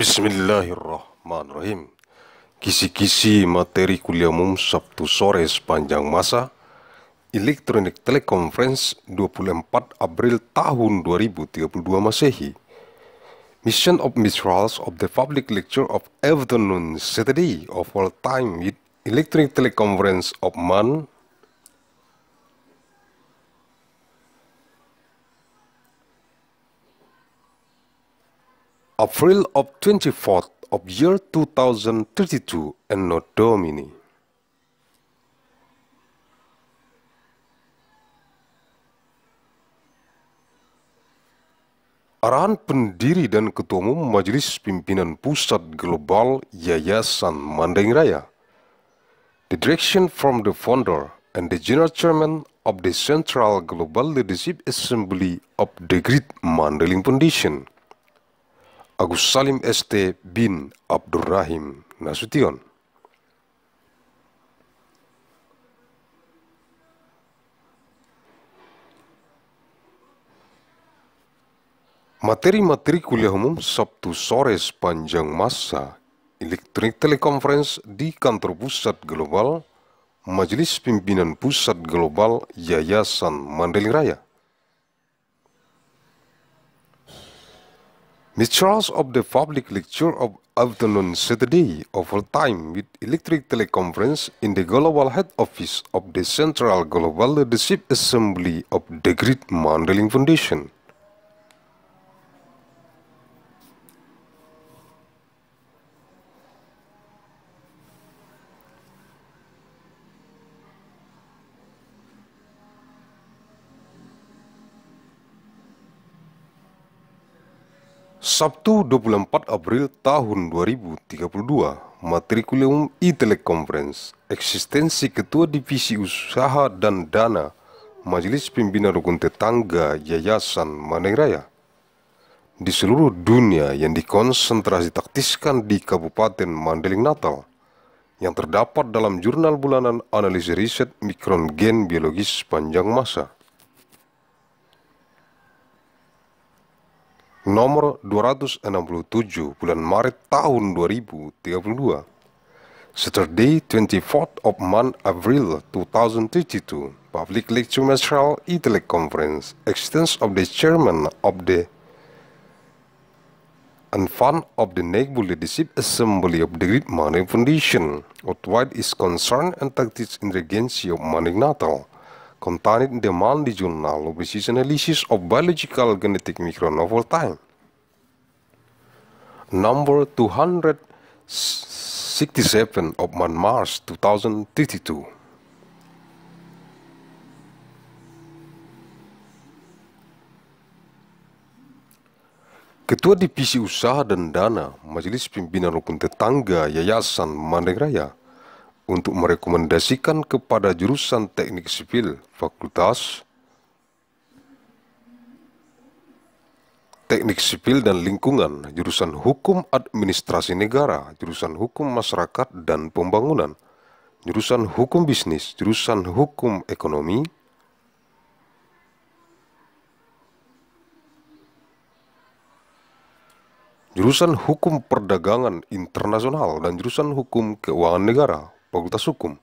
Bismillahirrahmanirrahim. Kisi-kisi materi kuliah umum Sabtu sore sepanjang masa Elektronik Teleconference 24 April tahun 2032 Masehi. Mission of Mistrals of the Public Lecture of Afternoon Saturday of all time with Electronic Teleconference of MAN April of 24th of year 2032 ANNO DOMINI. Arahan Pendiri dan Ketua Umum Majelis Pimpinan Pusat Global Yayasan Mandailing Raya. The direction from the founder and the General Chairman of the Central Global Leadership Assembly of the Great Mandailing Foundation, Agussalim ST bin Abdur Rahim Nasution. Materi-materi kuliah umum Sabtu sore sepanjang masa Elektronik Teleconference di Kantor Pusat Global Majelis Pimpinan Pusat Global Yayasan Mandailing Raya. Mistrals of the Public Lecture of Afternoon Saturday of all time with Electric Teleconference in the Global Head Office of the Central Global Leadership Assembly of the Great Mandailing Foundation. Sabtu 24 April tahun 2032, materi kuliah umum e-teleconference, eksistensi Ketua Divisi Usaha dan Dana Majelis Pimpinan Rukun Tetangga Yayasan Mandailing Raya di seluruh dunia yang dikonsentrasi taktiskan di Kabupaten Mandailing Natal yang terdapat dalam jurnal bulanan analisis riset mikron gen biologis sepanjang masa. Nomor 267 bulan Maret tahun 2032. Saturday 24th of month April 2032. Public Lecture Master e-Teleconference. Existence of the Chairman of the and Fund of the Naval Leadership Assembly of the Great Mandailing Foundation. Outward is concerned and tactics in the agency of Mandailing Natal. Contained in the Monday Journal of Precision Analysis of Biological Genetic Micron of all time. Number 267 of March 2032. Ketua Divisi Usaha dan Dana Majelis Pimpinan Rukun Tetangga Yayasan Mandailing Raya untuk merekomendasikan kepada jurusan Teknik Sipil, Fakultas Teknik Sipil dan Lingkungan, jurusan Hukum Administrasi Negara, jurusan Hukum Masyarakat dan Pembangunan, jurusan Hukum Bisnis, jurusan Hukum Ekonomi, jurusan Hukum Perdagangan Internasional dan jurusan Hukum Keuangan Negara, Fakultas Hukum,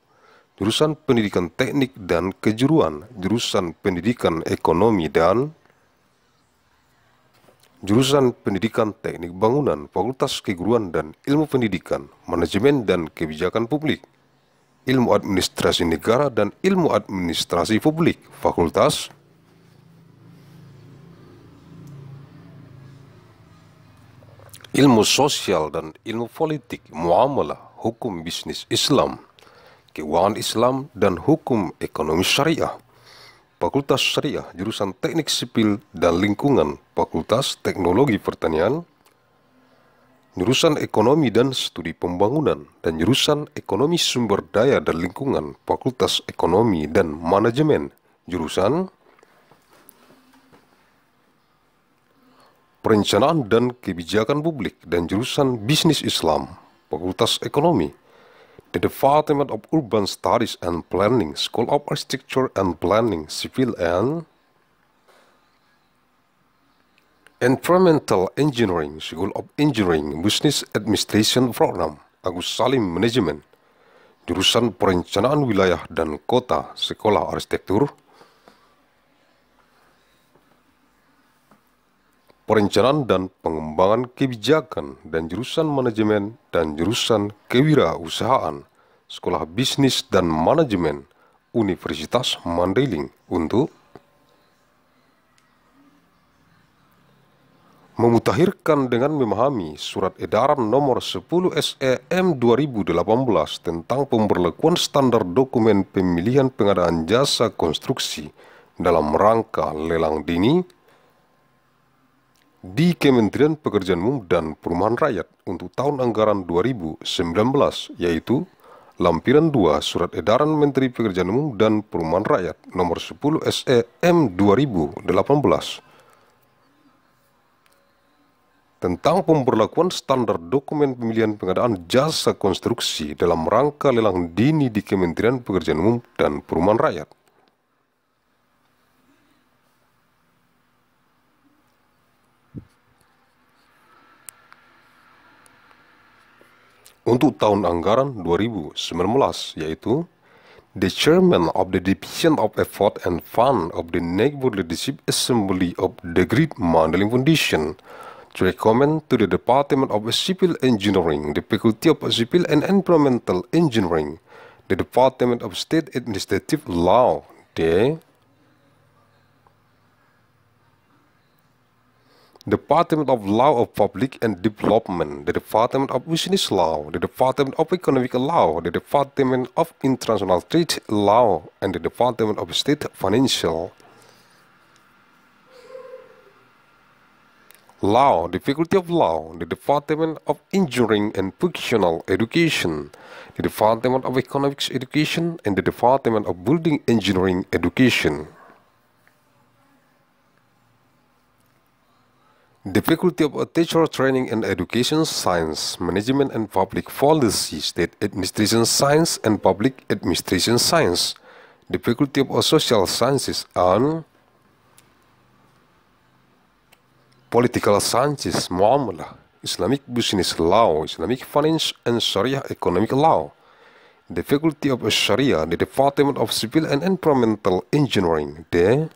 jurusan Pendidikan Teknik dan Kejuruan, jurusan Pendidikan Ekonomi dan jurusan Pendidikan Teknik Bangunan, Fakultas Keguruan dan Ilmu Pendidikan, Manajemen dan Kebijakan Publik, Ilmu Administrasi Negara dan Ilmu Administrasi Publik, Fakultas Ilmu Sosial dan Ilmu Politik, Muamalah, Hukum Bisnis Islam, Keuangan Islam dan Hukum Ekonomi Syariah, Fakultas Syariah, jurusan Teknik Sipil dan Lingkungan, Fakultas Teknologi Pertanian, jurusan Ekonomi dan Studi Pembangunan, dan jurusan Ekonomi Sumber Daya dan Lingkungan, Fakultas Ekonomi dan Manajemen, jurusan Perencanaan dan Kebijakan Publik dan jurusan Bisnis Islam, Fakultas Ekonomi, the Department of Urban Studies and Planning, School of Architecture and Planning, Civil and Environmental Engineering, School of Engineering, Business Administration Program, Agussalim Management, jurusan Perencanaan Wilayah dan Kota, Sekolah Arsitektur, Perencanaan dan Pengembangan Kebijakan, dan jurusan Manajemen dan jurusan Kewirausahaan, Sekolah Bisnis dan Manajemen, Universitas Mandailing, untuk memutakhirkan dengan memahami Surat Edaran Nomor 10 SEM 2018 tentang pemberlakuan standar dokumen pemilihan pengadaan jasa konstruksi dalam rangka lelang dini di Kementerian Pekerjaan Umum dan Perumahan Rakyat untuk tahun anggaran 2019, yaitu Lampiran 2 Surat Edaran Menteri Pekerjaan Umum dan Perumahan Rakyat Nomor 10 SEM 2018 tentang pemberlakuan standar dokumen pemilihan pengadaan jasa konstruksi dalam rangka lelang dini di Kementerian Pekerjaan Umum dan Perumahan Rakyat. Untuk tahun anggaran 2019, yaitu the Chairman of the Division of Effort and Fund of the Neighborhood Leadership Assembly of the Great Mandailing Foundation to recommend to the Department of Civil Engineering, the Faculty of Civil and Environmental Engineering, the Department of State Administrative Law, the Department of Law of Public and Development, the Department of Business Law, the Department of Economic Law, the Department of International Trade Law, and the Department of State Financial Law, the Faculty of Law, the Department of Engineering and Vocational Education, the Department of Economics Education, and the Department of Building Engineering Education. The Faculty of Teacher Training and Education Science, Management and Public Policy, State Administration Science and Public Administration Science, the Faculty of Social Sciences and Political Sciences, Muamalah, Islamic Business Law, Islamic Finance and Sharia Economic Law, the Faculty of Sharia, the Department of Civil and Environmental Engineering, the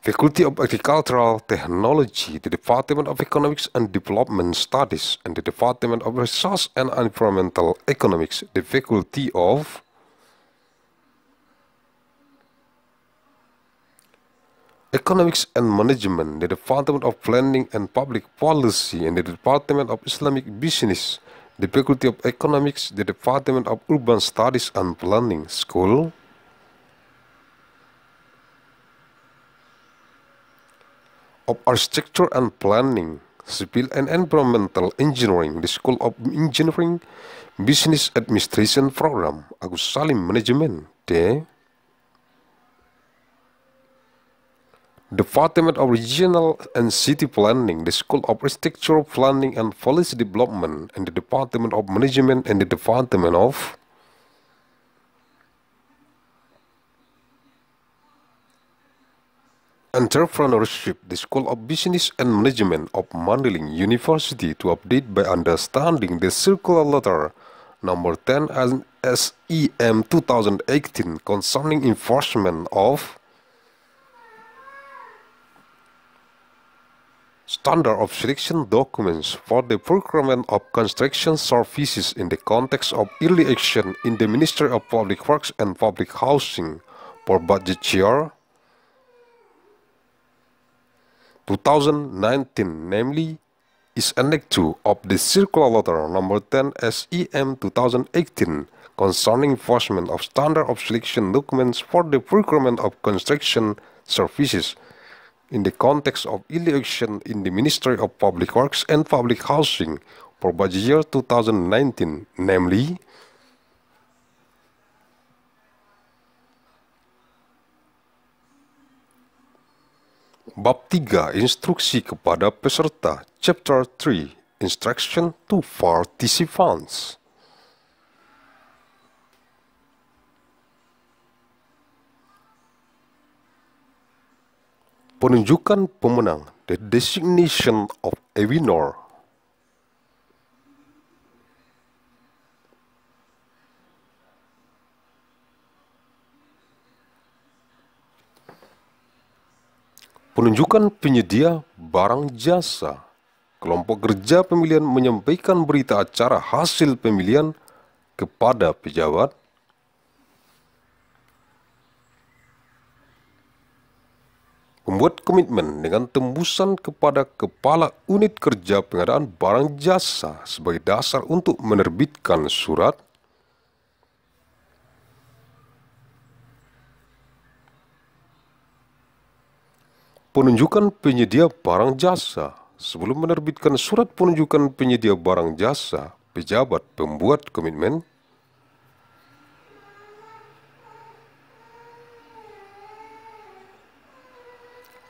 Faculty of Agricultural Technology, the Department of Economics and Development Studies, and the Department of Resource and Environmental Economics, the Faculty of Economics and Management, the Department of Planning and Public Policy, and the Department of Islamic Business, the Faculty of Economics, the Department of Urban Studies and Planning, School of Architecture and Planning, Civil and Environmental Engineering, the School of Engineering, Business Administration Program, Agussalim Management, the Department of Regional and City Planning, the School of Architectural Planning and Policy Development, and the Department of Management, and the Department of Entrepreneurship, the School of Business and Management of Mandailing University, to update by understanding the circular letter number 10 as SEM 2018 concerning enforcement of standard of selection documents for the procurement of construction services in the context of early action in the Ministry of Public Works and Public Housing for budget year 2019, namely is Annex 2 of the circular letter number 10 SEM 2018 concerning enforcement of standard of selection documents for the procurement of construction services in the context of election in the Ministry of Public Works and Public Housing for budget year 2019, namely Bab 3 Instruksi kepada peserta, Chapter 3 Instruction to Participants. Penunjukan pemenang, the designation of a winner. Penunjukan penyedia barang jasa. Kelompok kerja pemilihan menyampaikan berita acara hasil pemilihan kepada pejabat. Membuat komitmen dengan tembusan kepada kepala unit kerja pengadaan barang jasa sebagai dasar untuk menerbitkan surat. Penunjukan penyedia barang jasa. Sebelum menerbitkan surat penunjukan penyedia barang jasa, pejabat pembuat komitmen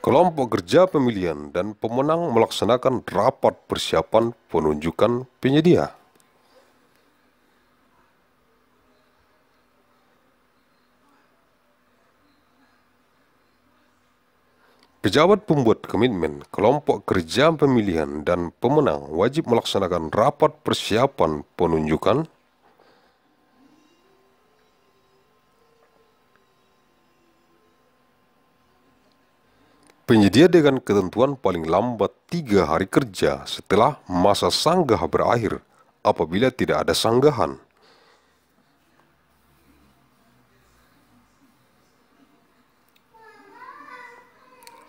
kelompok kerja pemilihan dan pemenang melaksanakan rapat persiapan penunjukan penyedia. Pejabat pembuat komitmen, kelompok kerja pemilihan, dan pemenang wajib melaksanakan rapat persiapan penunjukan. Penyedia dengan ketentuan paling lambat 3 hari kerja setelah masa sanggah berakhir apabila tidak ada sanggahan.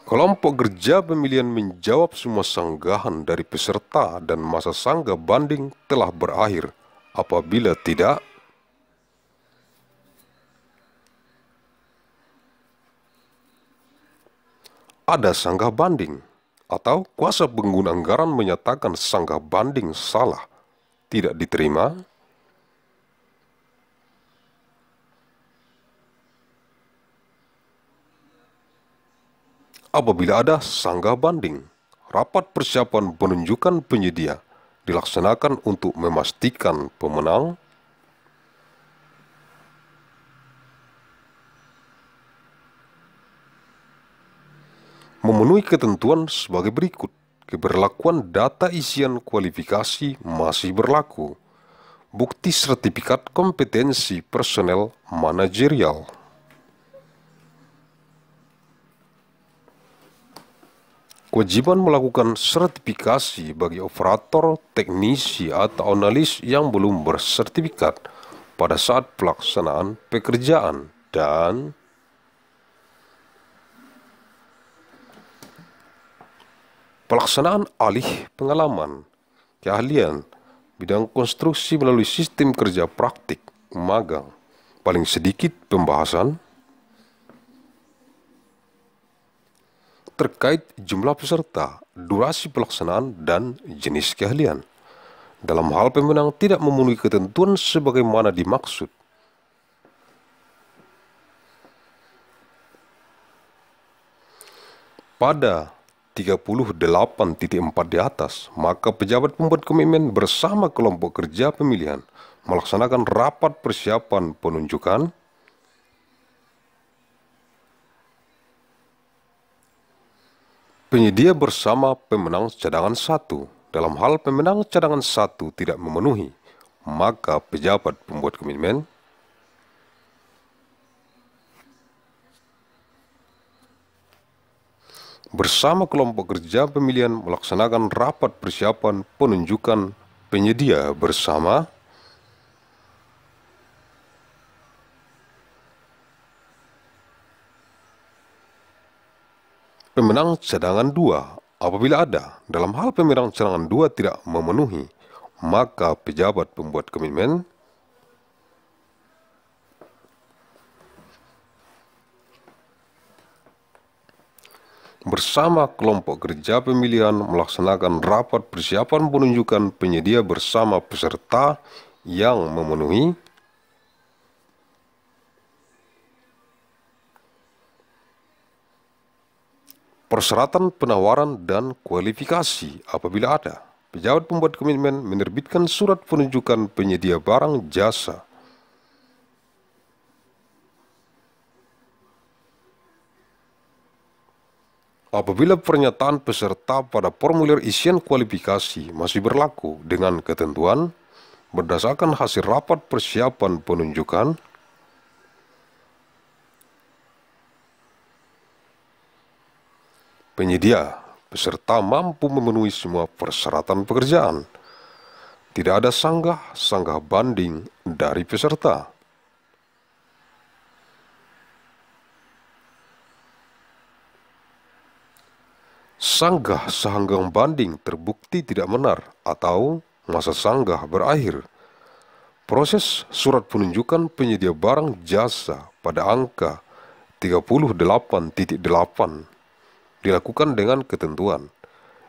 Kelompok kerja pemilihan menjawab semua sanggahan dari peserta dan masa sanggah banding telah berakhir. Apabila tidak, ada sanggah banding atau kuasa pengguna anggaran menyatakan sanggah banding salah, tidak diterima, apabila ada sanggah banding, rapat persiapan penunjukan penyedia dilaksanakan untuk memastikan pemenang memenuhi ketentuan sebagai berikut. Keberlakuan data isian kualifikasi masih berlaku. Bukti sertifikat kompetensi personel manajerial. Kewajiban melakukan sertifikasi bagi operator, teknisi, atau analis yang belum bersertifikat pada saat pelaksanaan pekerjaan dan pelaksanaan alih pengalaman, keahlian, bidang konstruksi melalui sistem kerja praktik, magang, paling sedikit pembahasan, terkait jumlah peserta, durasi pelaksanaan, dan jenis keahlian. Dalam hal pemenang tidak memenuhi ketentuan sebagaimana dimaksud. Pada 38.4 di atas, maka pejabat pembuat komitmen bersama kelompok kerja pemilihan melaksanakan rapat persiapan penunjukan penyedia bersama pemenang cadangan 1. Dalam hal pemenang cadangan 1 tidak memenuhi, maka pejabat pembuat komitmen bersama kelompok kerja pemilihan melaksanakan rapat persiapan penunjukan penyedia bersama pemenang cadangan 2 apabila ada. Dalam hal pemenang cadangan 2 tidak memenuhi, maka pejabat pembuat komitmen bersama kelompok kerja pemilihan melaksanakan rapat persiapan penunjukan penyedia bersama peserta yang memenuhi persyaratan penawaran dan kualifikasi apabila ada. Pejabat pembuat komitmen menerbitkan surat penunjukan penyedia barang jasa. Apabila pernyataan peserta pada formulir isian kualifikasi masih berlaku dengan ketentuan berdasarkan hasil rapat persiapan penunjukan, penyedia peserta mampu memenuhi semua persyaratan pekerjaan. Tidak ada sanggah banding dari peserta. Sahanggang banding terbukti tidak benar atau masa sanggah berakhir. Proses surat penunjukan penyedia barang jasa pada angka 38.8 dilakukan dengan ketentuan.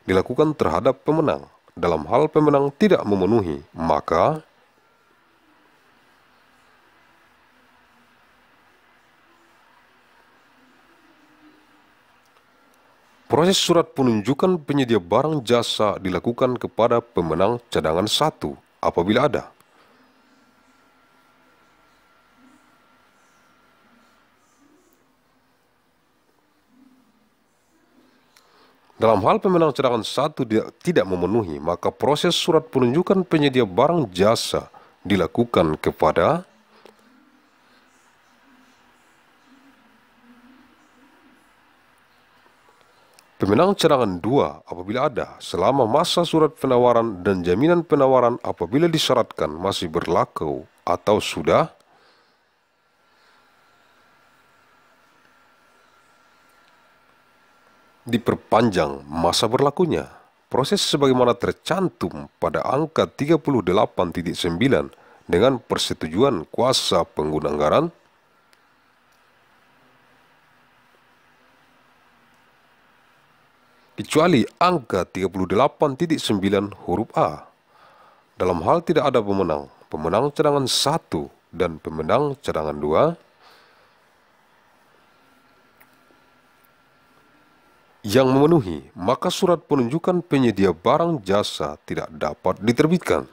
Dilakukan terhadap pemenang. Dalam hal pemenang tidak memenuhi, maka proses surat penunjukan penyedia barang jasa dilakukan kepada pemenang cadangan 1 apabila ada. Dalam hal pemenang cadangan 1 tidak memenuhi, maka proses surat penunjukan penyedia barang jasa dilakukan kepada pemenang cadangan 2 apabila ada, selama masa surat penawaran dan jaminan penawaran apabila disyaratkan masih berlaku atau sudah diperpanjang masa berlakunya. Proses sebagaimana tercantum pada angka 38.9 dengan persetujuan kuasa pengguna anggaran, kecuali angka 38.9 huruf A. Dalam hal tidak ada pemenang cadangan 1 dan pemenang cadangan 2 yang memenuhi, maka surat penunjukan penyedia barang jasa tidak dapat diterbitkan.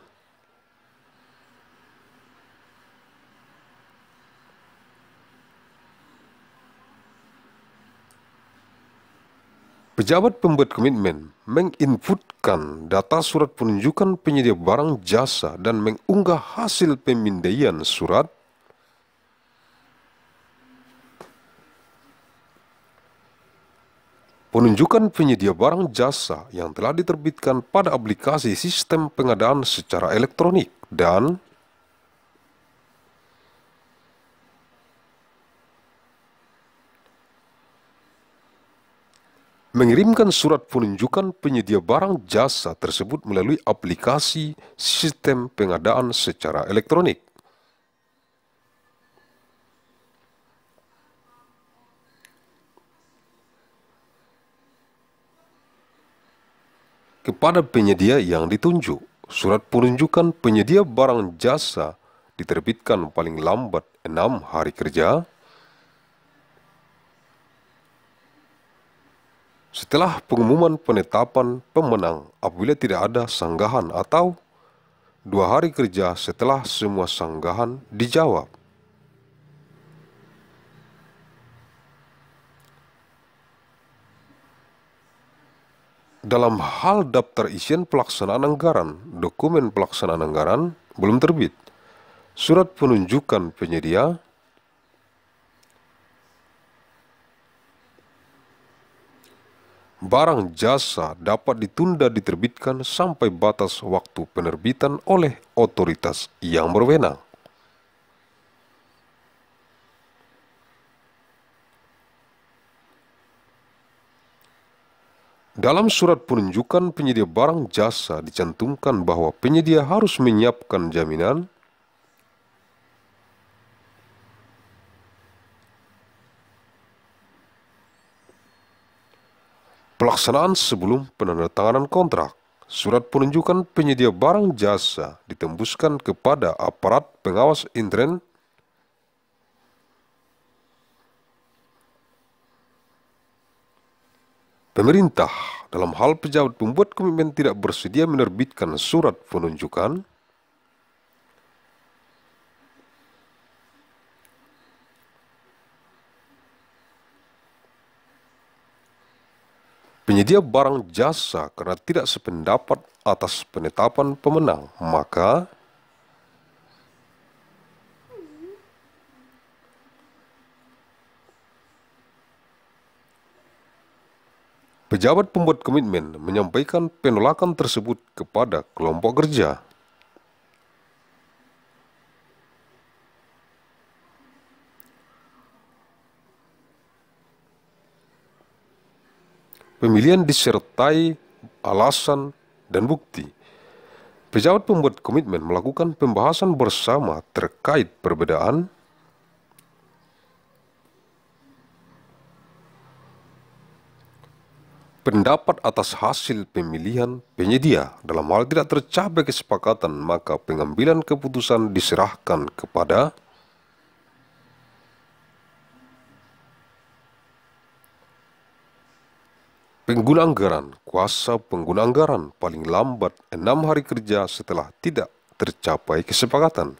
Pejabat pembuat komitmen menginputkan data surat penunjukan penyedia barang jasa dan mengunggah hasil pemindaian surat penunjukan penyedia barang jasa yang telah diterbitkan pada aplikasi sistem pengadaan secara elektronik dan mengirimkan surat penunjukan penyedia barang jasa tersebut melalui aplikasi sistem pengadaan secara elektronik. Kepada penyedia yang ditunjuk, surat penunjukan penyedia barang jasa diterbitkan paling lambat 6 hari kerja setelah pengumuman penetapan pemenang apabila tidak ada sanggahan atau 2 hari kerja setelah semua sanggahan dijawab. Dalam hal daftar isian pelaksanaan anggaran, dokumen pelaksanaan anggaran belum terbit. Surat penunjukan penyedia barang jasa dapat ditunda diterbitkan sampai batas waktu penerbitan oleh otoritas yang berwenang. Dalam surat penunjukan penyedia barang jasa dicantumkan bahwa penyedia harus menyiapkan jaminan pelaksanaan sebelum penandatanganan kontrak. Surat penunjukan penyedia barang jasa ditembuskan kepada aparat pengawas intern pemerintah. Dalam hal pejabat pembuat komitmen tidak bersedia menerbitkan surat penunjukan, penyedia barang jasa karena tidak sependapat atas penetapan pemenang, maka pejabat pembuat komitmen menyampaikan penolakan tersebut kepada kelompok kerja. Pemilihan disertai alasan dan bukti. Pejabat pembuat komitmen melakukan pembahasan bersama terkait perbedaan pendapat atas hasil pemilihan penyedia. Dalam hal tidak tercapai kesepakatan, maka pengambilan keputusan diserahkan kepada pengguna anggaran. Kuasa pengguna anggaran paling lambat 6 hari kerja setelah tidak tercapai kesepakatan.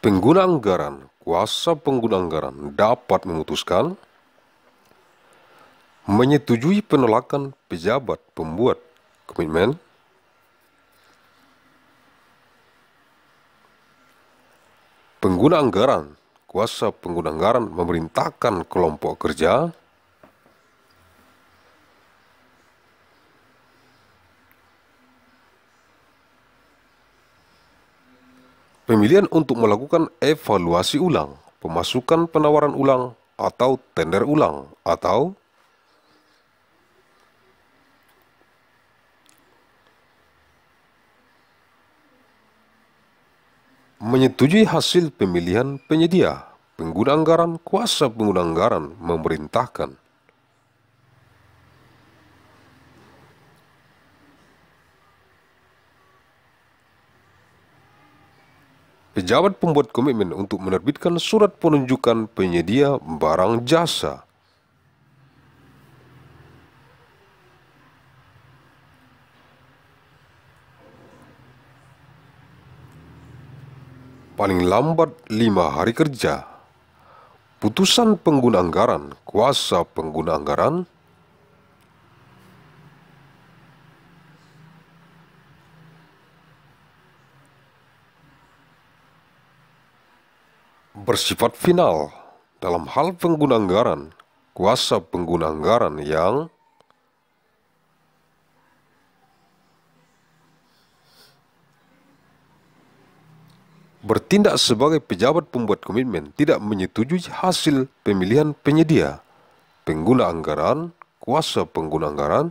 Pengguna anggaran, kuasa pengguna anggaran dapat memutuskan menyetujui penolakan pejabat pembuat komitmen, pengguna anggaran, kuasa pengguna anggaran memerintahkan kelompok kerja pemilihan untuk melakukan evaluasi ulang, pemasukan penawaran ulang atau tender ulang, atau menyetujui hasil pemilihan penyedia. Pengguna anggaran, kuasa pengguna anggaran memerintahkan pejabat pembuat komitmen untuk menerbitkan surat penunjukan penyedia barang jasa. Paling lambat 5 hari kerja. Putusan pengguna anggaran, kuasa pengguna anggaran bersifat final. Dalam hal pengguna anggaran, kuasa pengguna anggaran yang bertindak sebagai pejabat pembuat komitmen tidak menyetujui hasil pemilihan penyedia. Pengguna anggaran, kuasa pengguna anggaran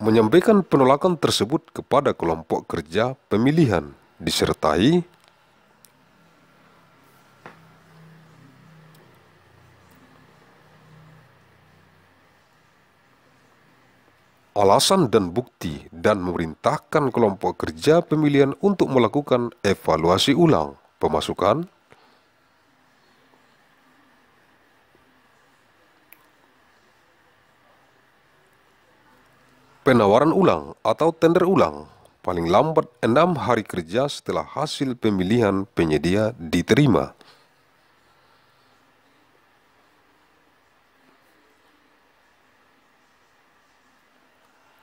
menyampaikan penolakan tersebut kepada kelompok kerja pemilihan disertai alasan dan bukti, dan memerintahkan kelompok kerja pemilihan untuk melakukan evaluasi ulang pemasukan, penawaran ulang atau tender ulang paling lambat 6 hari kerja setelah hasil pemilihan penyedia diterima.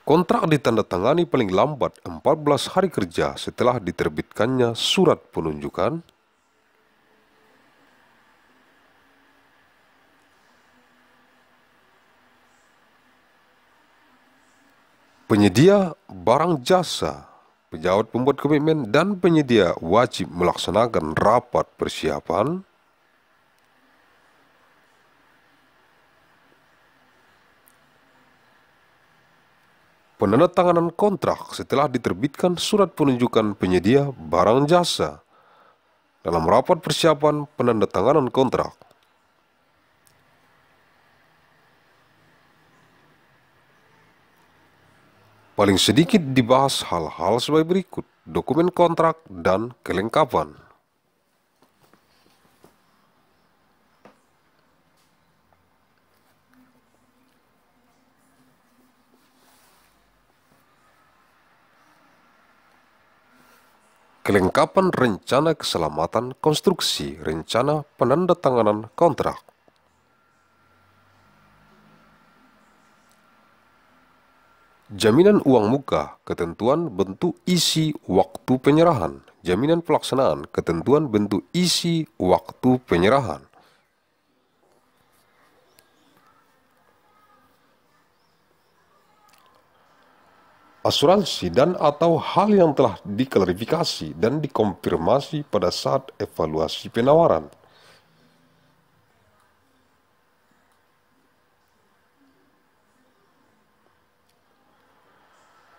Kontrak ditandatangani paling lambat 14 hari kerja setelah diterbitkannya surat penunjukan. Penyedia barang jasa, pejabat pembuat komitmen dan penyedia wajib melaksanakan rapat persiapan penandatanganan kontrak setelah diterbitkan surat penunjukan penyedia barang jasa. Dalam rapat persiapan penandatanganan kontrak, paling sedikit dibahas hal-hal sebagai berikut: dokumen kontrak dan kelengkapan. kelengkapan rencana keselamatan konstruksi, rencana penandatanganan kontrak. Jaminan uang muka, ketentuan bentuk isi waktu penyerahan. Jaminan pelaksanaan, ketentuan bentuk isi waktu penyerahan. Asuransi dan atau hal yang telah diklarifikasi dan dikonfirmasi pada saat evaluasi penawaran.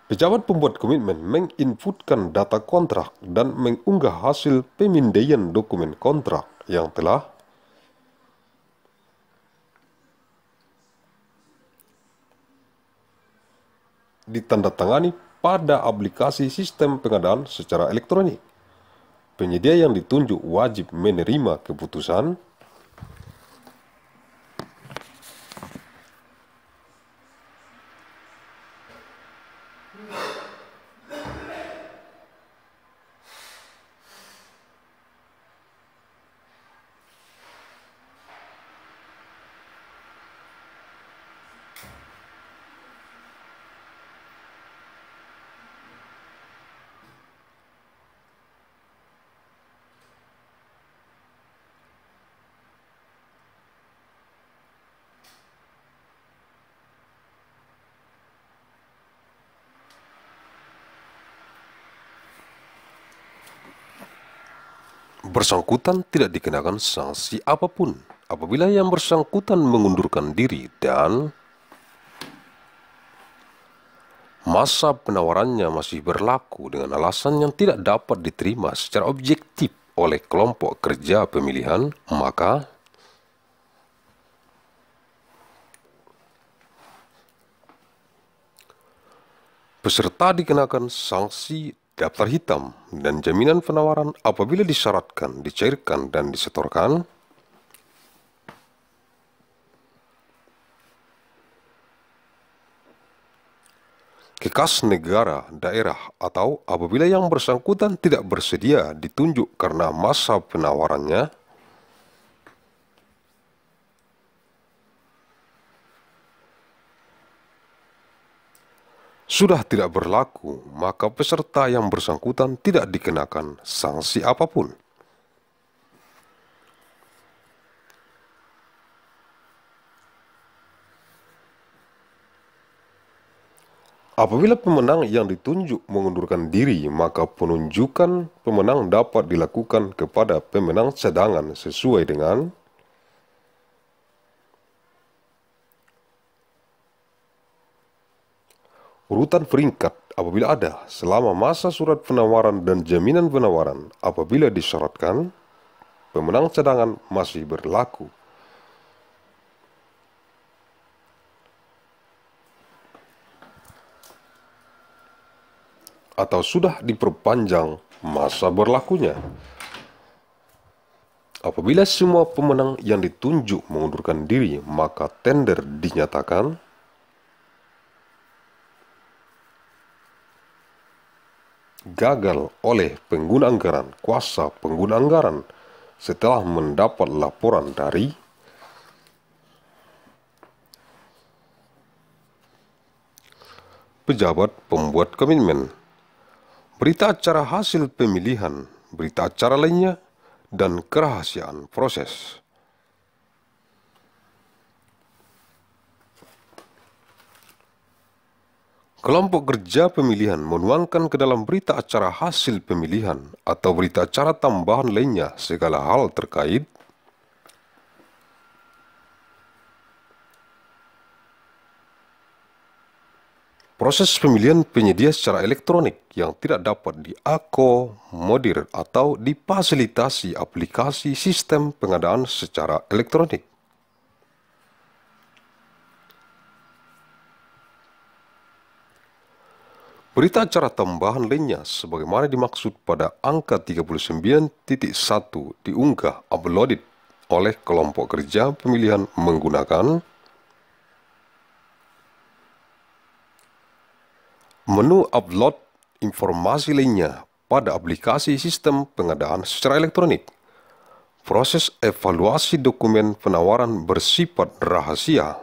Pejabat pembuat komitmen menginputkan data kontrak dan mengunggah hasil pemindaian dokumen kontrak yang telah ditandatangani pada aplikasi sistem pengadaan secara elektronik. Penyedia yang ditunjuk wajib menerima keputusan bersangkutan tidak dikenakan sanksi apapun apabila yang bersangkutan mengundurkan diri dan masa penawarannya masih berlaku dengan alasan yang tidak dapat diterima secara objektif oleh kelompok kerja pemilihan, maka peserta dikenakan sanksi daftar hitam dan jaminan penawaran apabila disyaratkan, dicairkan, dan disetorkan ke kas negara, daerah, atau apabila yang bersangkutan tidak bersedia ditunjuk karena masa penawarannya sudah tidak berlaku, maka peserta yang bersangkutan tidak dikenakan sanksi apapun. Apabila pemenang yang ditunjuk mengundurkan diri, maka penunjukan pemenang dapat dilakukan kepada pemenang cadangan sesuai dengan urutan peringkat apabila ada selama masa surat penawaran dan jaminan penawaran apabila disyaratkan pemenang cadangan masih berlaku. Atau sudah diperpanjang masa berlakunya. Apabila semua pemenang yang ditunjuk mengundurkan diri, maka tender dinyatakan gagal oleh pengguna anggaran, kuasa pengguna anggaran setelah mendapat laporan dari pejabat pembuat komitmen, berita acara hasil pemilihan, berita acara lainnya, dan kerahasiaan proses. Kelompok kerja pemilihan menuangkan ke dalam berita acara hasil pemilihan atau berita acara tambahan lainnya segala hal terkait proses pemilihan penyedia secara elektronik yang tidak dapat diakomodir atau difasilitasi aplikasi sistem pengadaan secara elektronik. Berita acara tambahan lainnya sebagaimana dimaksud pada angka 39.1 diunggah uploaded oleh kelompok kerja pemilihan menggunakan menu upload informasi lainnya pada aplikasi sistem pengadaan secara elektronik. Proses evaluasi dokumen penawaran bersifat rahasia.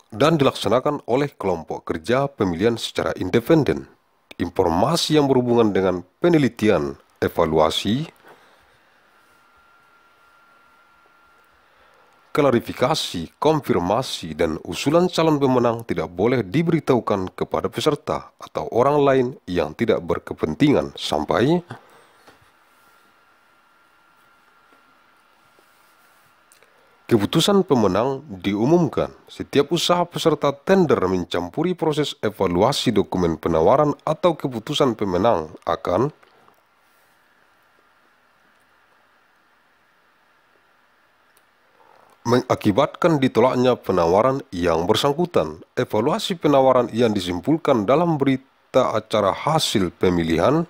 Dan dilaksanakan oleh kelompok kerja pemilihan secara independen. Informasi yang berhubungan dengan penelitian, evaluasi, klarifikasi, konfirmasi, dan usulan calon pemenang tidak boleh diberitahukan kepada peserta atau orang lain yang tidak berkepentingan sampai keputusan pemenang diumumkan. Setiap usaha peserta tender mencampuri proses evaluasi dokumen penawaran atau keputusan pemenang akan mengakibatkan ditolaknya penawaran yang bersangkutan. Evaluasi penawaran yang disimpulkan dalam berita acara hasil pemilihan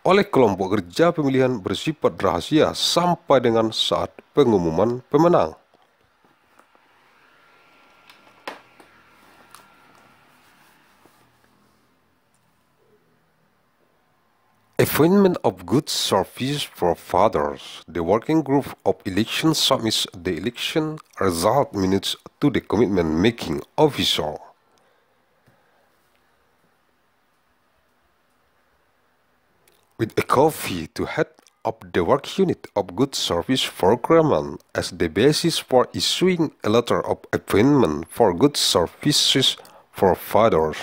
oleh kelompok kerja pemilihan bersifat rahasia sampai dengan saat pengumuman pemenang. Appointment of good service providers. The working group of election submits the election result minutes to the commitment-making officer. With a copy to head of the work unit of good service procurement as the basis for issuing a letter of appointment for good services providers.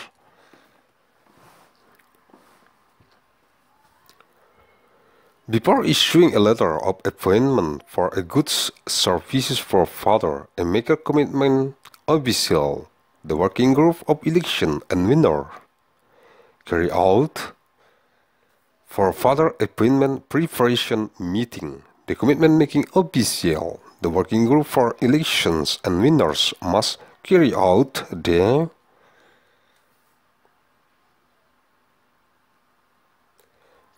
Before issuing a letter of appointment for a goods services provider, a maker commitment official, the working group of election and winner, carry out for further appointment preparation meeting. The commitment making official, the working group for elections and winners must carry out the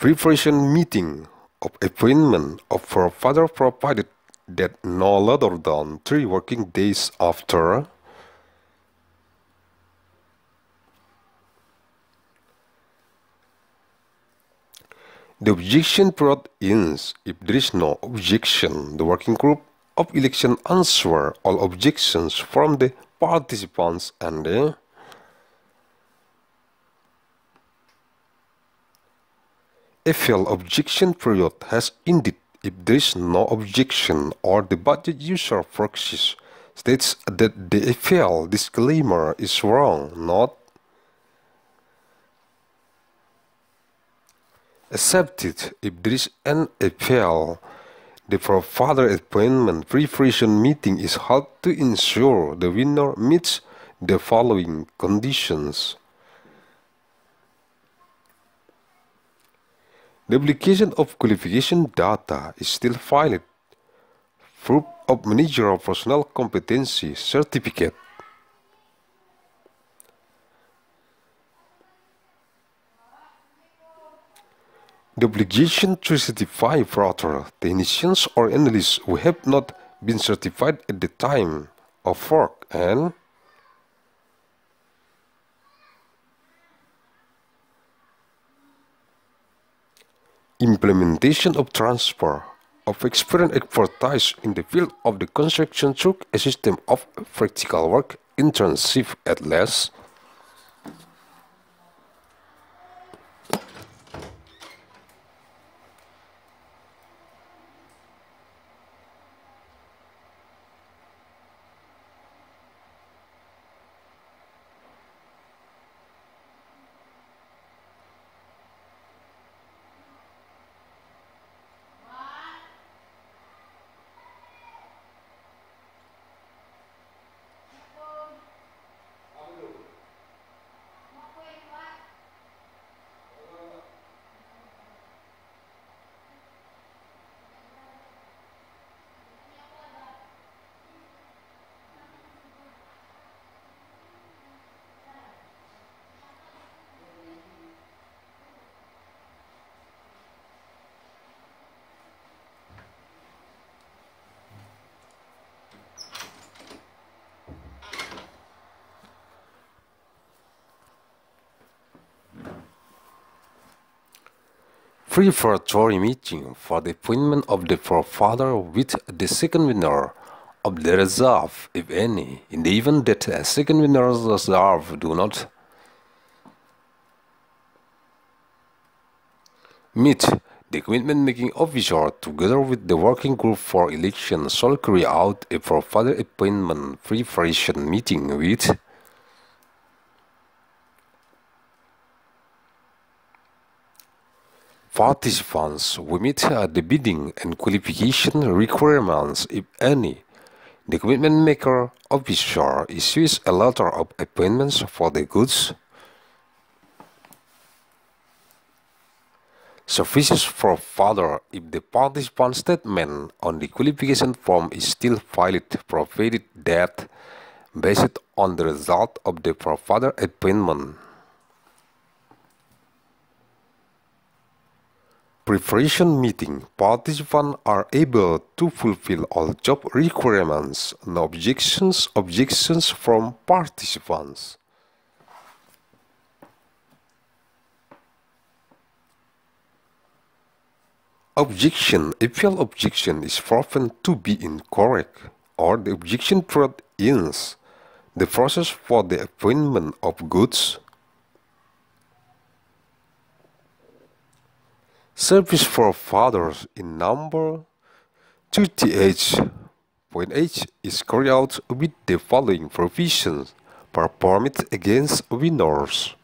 preparation meeting of appointment of provider provided that no later than 3 working days after the objection period ends. If there is no objection, the working group of election answer all objections from the participants and the FL objection period has ended if there is no objection or the budget user proxies states that the FL disclaimer is wrong, not accepted. If there is an appeal, the provider appointment preparation meeting is held to ensure the winner meets the following conditions. The application of qualification data is still valid. Proof of managerial personnel competency certificate. The obligation to certify further technicians or analysts who have not been certified at the time of work and implementation of transfer of experience expertise in the field of the construction through a system of practical work internship at least. Preparatory meeting for the appointment of the forefather with the second winner of the reserve, if any, in the event that a second winner's reserve do not meet. The commitment-making officer, together with the working group for election, shall carry out a forefather appointment preparation meeting with participants who meet the bidding and qualification requirements, if any. The commitment maker officer issues a letter of appointments for the goods services forefather if the participant statement on the qualification form is still valid, provided that, based on the result of the forefather appointment, preparation meeting, participants are able to fulfill all job requirements. No objections from participants. Objection. If your objection is proven to be incorrect, or the objection threatens the process for the appointment of goods service forefathers in number 38.8 is carried out with the following provisions per permit against winners.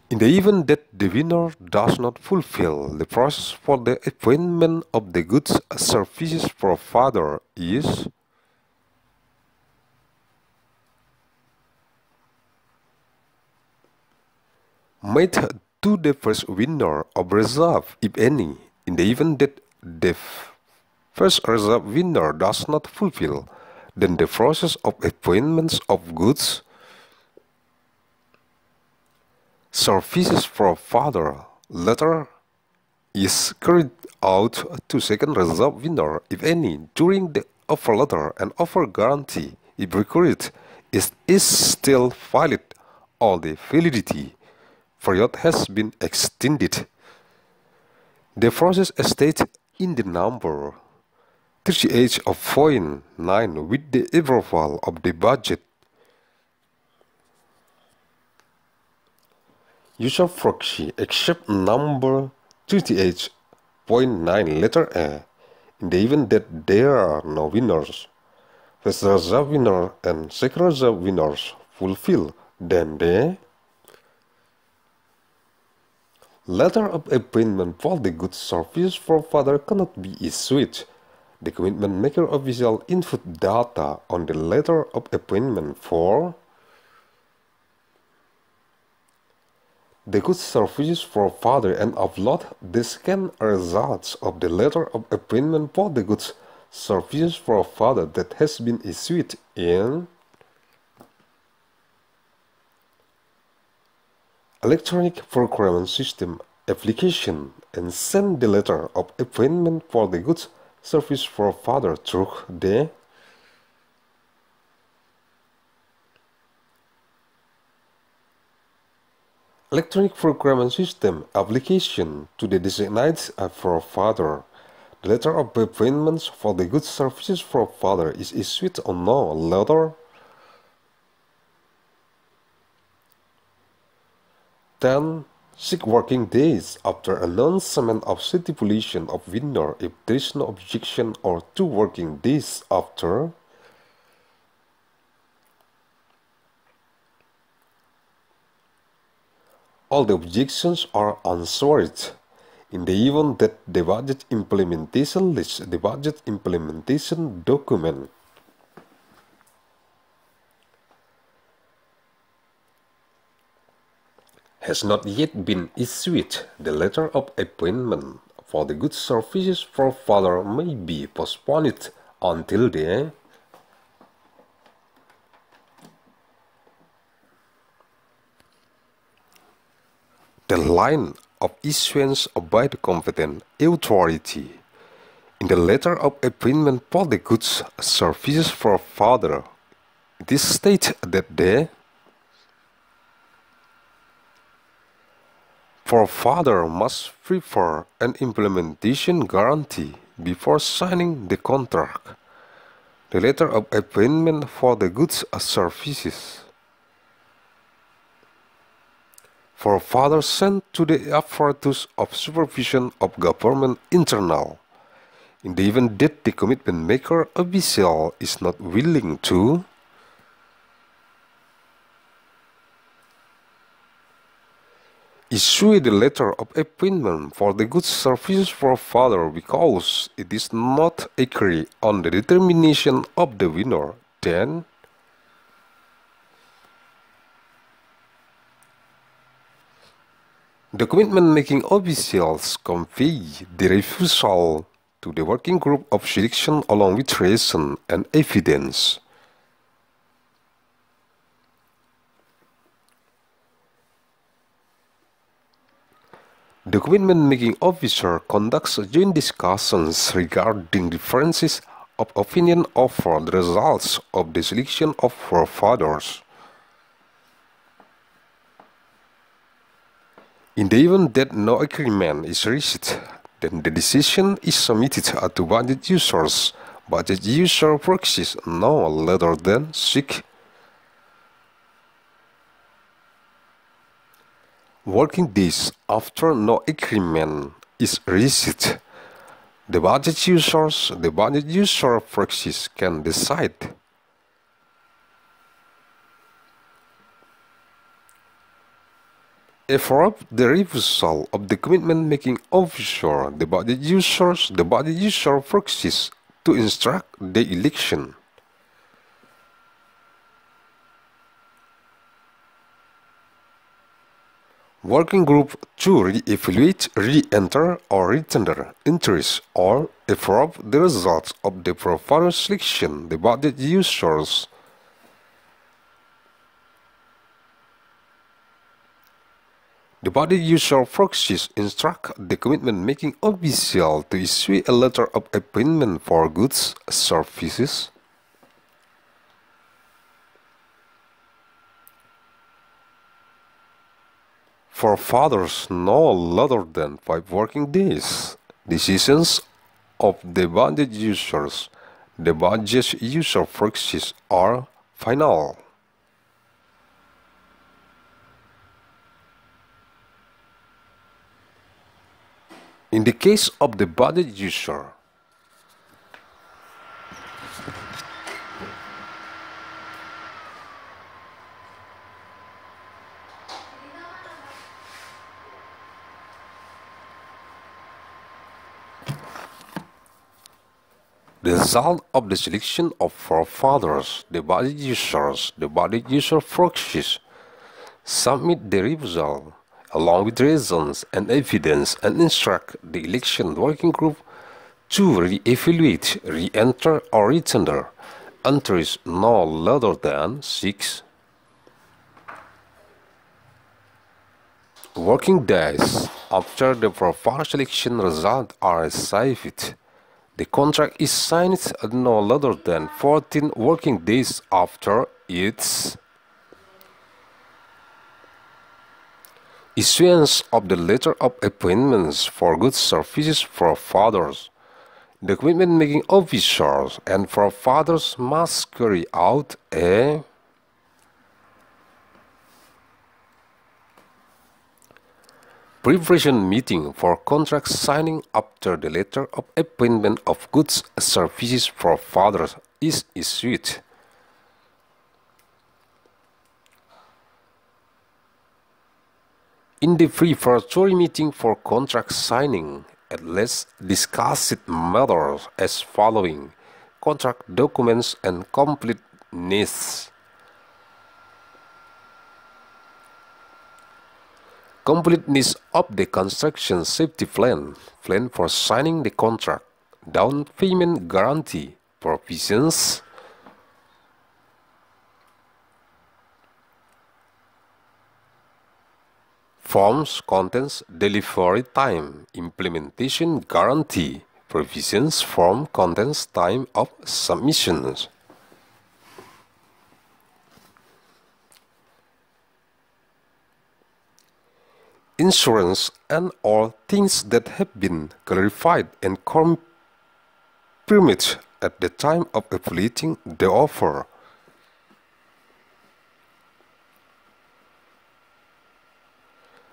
In the event that the winner does not fulfill the process for the appointment of the goods services forefather is made to the first winner of reserve, if any. In the event that the first reserve winner does not fulfill, then the process of appointments of goods services forefather letter is carried out to second reserve winner, if any, during the offer letter and offer guarantee, if required, is still valid or the validity period has been extended. The process is stated in the number 38 of point 9 with the approval of the budget. User proxy except number 38.9 letter A. In the event that there are no winners, first reserve winner and second reserve winners fulfill, then the letter of appointment for the goods services forefather cannot be issued. The commitment maker official input data on the letter of appointment for the goods services forefather and upload the scanned results of the letter of appointment for the goods services forefather that has been issued in electronic procurement system application and send the letter of appointment for the goods service forefather through the electronic procurement system application to the designated forefather. The letter of appointments for the goods services forefather is issued on no later than 6 working days after announcement of stipulation of winner if there is no objection, or 2 working days after all the objections are answered. In the event that the budget implementation list, the budget implementation document has not yet been issued, the letter of appointment for the goods services forefather may be postponed until the line of issuance by the competent authority. In the letter of appointment for the goods services forefather, it is stated that the Forefather must prepare an implementation guarantee before signing the contract, the letter of appointment for the goods or services. Forefather sent to the apparatus of supervision of government internal. In the event that the commitment maker official is not willing to issue the letter of appointment for the goods services forefather because it is not agree on the determination of the winner, then the commitment-making officials convey the refusal to the working group of selection along with reason and evidence. The commitment-making officer conducts joint discussions regarding differences of opinion over the results of the selection of forefathers. In the event that no agreement is reached, then the decision is submitted to budget users. Budget user proxies no later than 6 working days after no agreement is reached. The budget user proxies can decide approve the refusal of the commitment-making officer, the budget user proxies to instruct the election. Working group to re-evaluate, re-enter or retender entries or approve the results of the provider selection, the budget users. The budget user proxies instruct the commitment-making official to issue a letter of appointment for goods, services. Forefathers no later than 5 working days. Decisions of the budget users, the budget user proxies are final. In the case of the budget user, the result of the selection of forefathers, the budget user proxies submit the refusal along with reasons and evidence and instruct the election working group to re-evaluate, re-enter or retender entries no later than 6 working days after the forefather selection results are received. The contract is signed no later than 14 working days after its issuance of the letter of appointments for goods services forefathers. The commitment-making officers and forefathers must carry out a preparation meeting for contract signing after the letter of appointment of goods services forefathers is issued. In the preparatory meeting for contract signing, at least discussed matters as following: contract documents and completeness. Completeness of the construction safety plan for signing the contract, down payment guarantee provisions, forms, contents, delivery time, implementation guarantee, provisions, form, contents, time of submissions. insurance, and all things that have been clarified and confirmed at the time of evaluating the offer.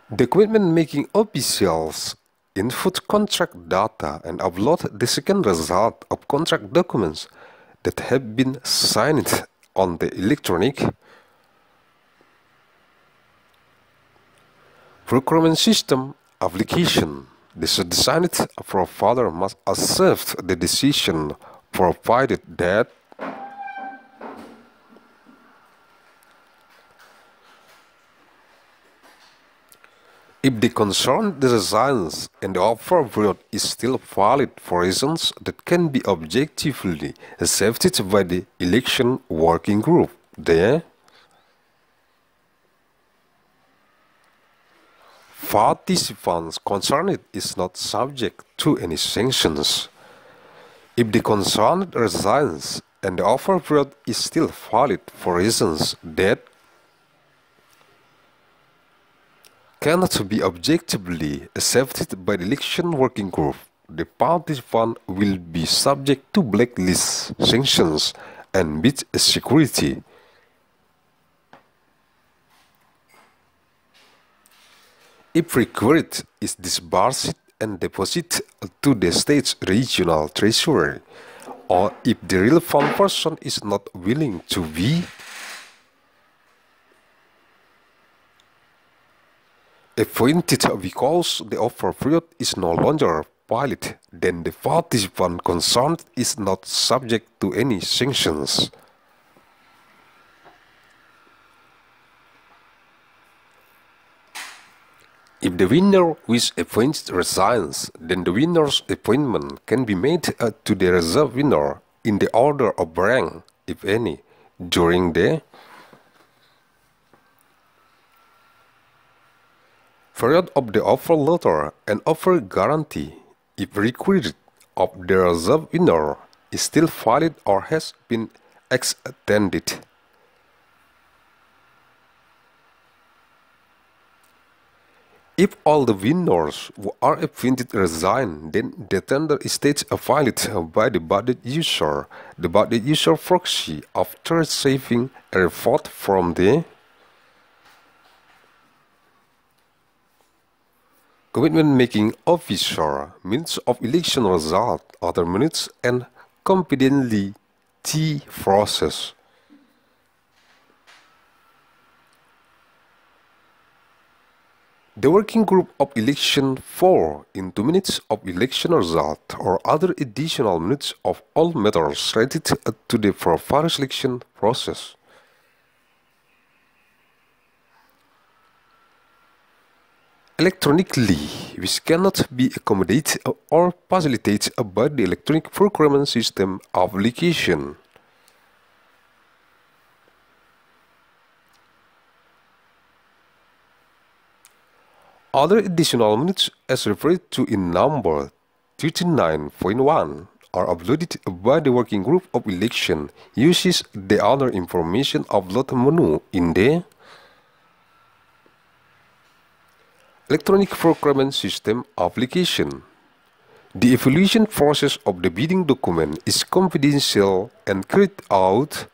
The commitment-making officials input contract data and upload the second result of contract documents that have been signed on the electronic procurement system application. The designated provider must accept the decision provided that if the concerned designs and the offer period is still valid for reasons that can be objectively accepted by the election working group, the participants concerned is not subject to any sanctions. If the concerned resigns and the offer period is still valid for reasons that cannot be objectively accepted by the election working group, the participant will be subject to blacklist sanctions and bid security. If required, is disbursed and deposited to the state's regional treasury, or if the relevant person is not willing to be appointed because the offer period is no longer valid, then the participant concerned is not subject to any sanctions. If the winner who is appointed resigns, then the winner's appointment can be made to the reserve winner in the order of rank, if any, during the period of the offer letter and offer guarantee, if required, of the reserve winner is still valid or has been extended. If all the winners who are appointed resign, then the tender is stated valid by the budget user, proxy, after receiving a report from the commitment-making officer, minutes of election result, other minutes, and confidentiality process. The working group of election 4 in 2 minutes of election result or other additional minutes of all matters related to the proper selection process. Electronically, which cannot be accommodated or facilitated by the electronic procurement system application. Other additional minutes as referred to in number 39.1 are uploaded by the working group of election uses the other information upload menu in the electronic procurement system application. The evaluation process of the bidding document is confidential and carried out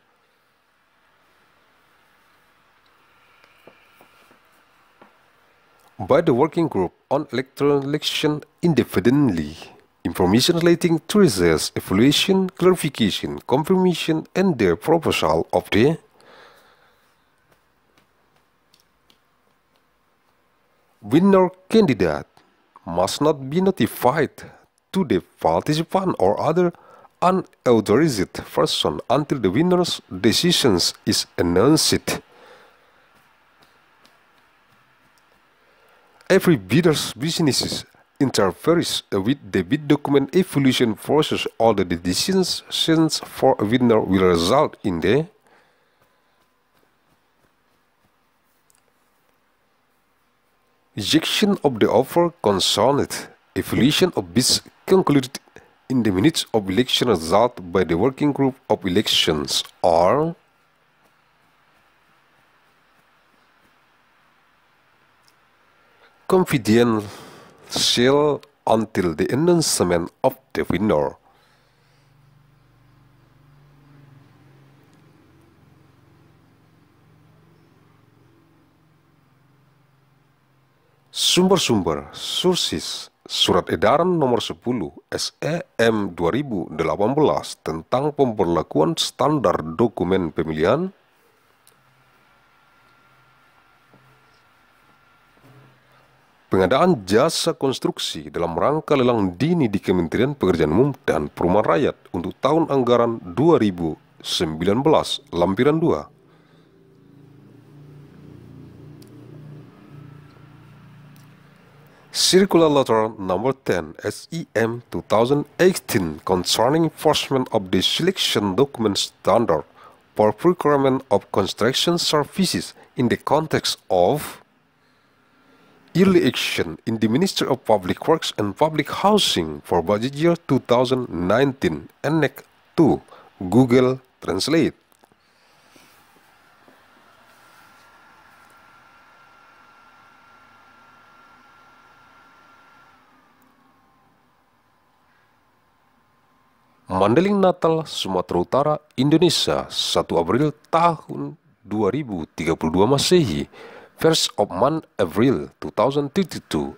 by the working group on electoral election independently. Information relating to results, evaluation, clarification, confirmation, and the proposal of the winner candidate must not be notified to the participant or other unauthorized person until the winner's decision is announced. Every bidder's business interferes with the bid document evaluation process. All the decisions for a winner will result in the rejection of the offer concerned. Evaluation of bids concluded in the minutes of election result by the working group of elections are confidential until the announcement of the winner. Sumber-sumber, sources, Surat Edaran Nomor 10 SEM 2018 tentang pemberlakuan standar dokumen pemilihan, pengadaan jasa konstruksi dalam rangka lelang dini di Kementerian Pekerjaan Umum dan Perumahan Rakyat untuk tahun anggaran 2019 lampiran 2. Circular Letter Number 10 SEM 2018 concerning enforcement of the selection document standard for procurement of construction services in the context of early action in the Ministry of Public Works and Public Housing for budget year 2019 Annex 2 Google Translate. Mandailing Natal, Sumatera Utara, Indonesia, 1 April tahun 2032 Masehi, 1st of month April 2032,